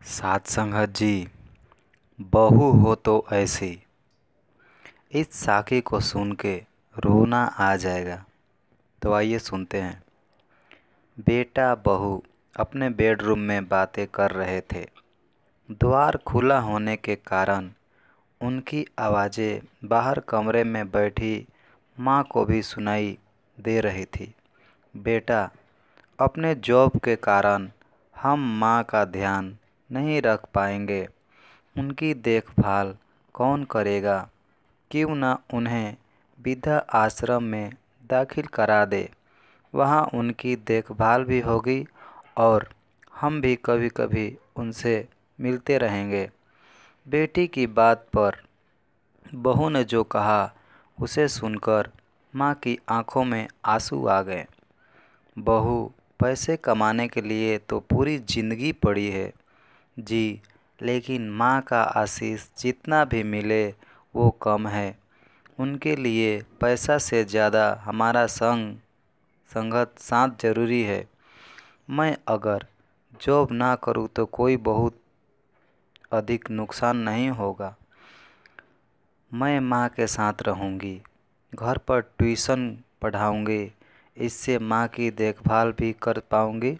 साथ संगत जी, बहू हो तो ऐसी। इस साखी को सुन के रोना आ जाएगा। तो आइए सुनते हैं। बेटा बहू अपने बेडरूम में बातें कर रहे थे। द्वार खुला होने के कारण उनकी आवाज़ें बाहर कमरे में बैठी माँ को भी सुनाई दे रही थी। बेटा, अपने जॉब के कारण हम माँ का ध्यान नहीं रख पाएंगे। उनकी देखभाल कौन करेगा? क्यों न उन्हें वृद्धा आश्रम में दाखिल करा दे। वहाँ उनकी देखभाल भी होगी और हम भी कभी कभी उनसे मिलते रहेंगे। बेटी की बात पर बहू ने जो कहा उसे सुनकर माँ की आंखों में आंसू आ गए। बहू, पैसे कमाने के लिए तो पूरी ज़िंदगी पड़ी है जी, लेकिन माँ का आशीष जितना भी मिले वो कम है। उनके लिए पैसा से ज़्यादा हमारा संगत साथ ज़रूरी है। मैं अगर जॉब ना करूँ तो कोई बहुत अधिक नुकसान नहीं होगा। मैं माँ के साथ रहूँगी, घर पर ट्यूशन पढ़ाऊँगी, इससे माँ की देखभाल भी कर पाऊँगी।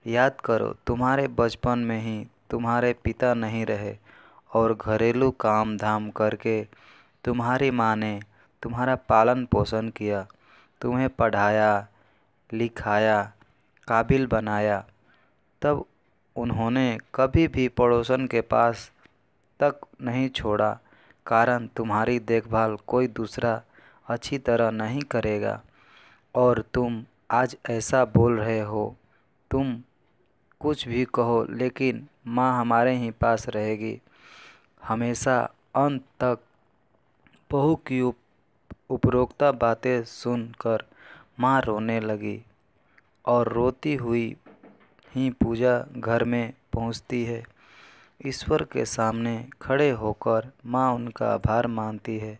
याद करो, तुम्हारे बचपन में ही तुम्हारे पिता नहीं रहे और घरेलू काम धाम करके तुम्हारी माँ ने तुम्हारा पालन पोषण किया, तुम्हें पढ़ाया लिखाया, काबिल बनाया। तब उन्होंने कभी भी पड़ोसन के पास तक नहीं छोड़ा, कारण तुम्हारी देखभाल कोई दूसरा अच्छी तरह नहीं करेगा। और तुम आज ऐसा बोल रहे हो। तुम कुछ भी कहो, लेकिन माँ हमारे ही पास रहेगी हमेशा अंत तक। बहू की उपरोक्त बातें सुनकर माँ रोने लगी और रोती हुई ही पूजा घर में पहुँचती है। ईश्वर के सामने खड़े होकर माँ उनका आभार मानती है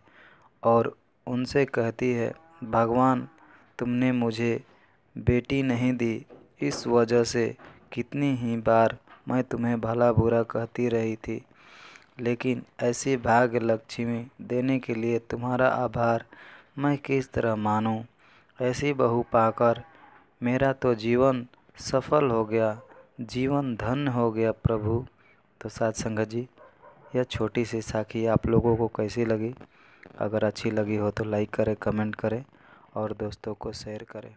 और उनसे कहती है, भगवान, तुमने मुझे बेटी नहीं दी, इस वजह से कितनी ही बार मैं तुम्हें भला बुरा कहती रही थी, लेकिन ऐसी भाग्य लक्ष्मी देने के लिए तुम्हारा आभार मैं किस तरह मानूं। ऐसी बहू पाकर मेरा तो जीवन सफल हो गया, जीवन धन्य हो गया प्रभु। तो साथ संगत जी, यह छोटी सी साखी आप लोगों को कैसी लगी? अगर अच्छी लगी हो तो लाइक करें, कमेंट करें और दोस्तों को शेयर करें।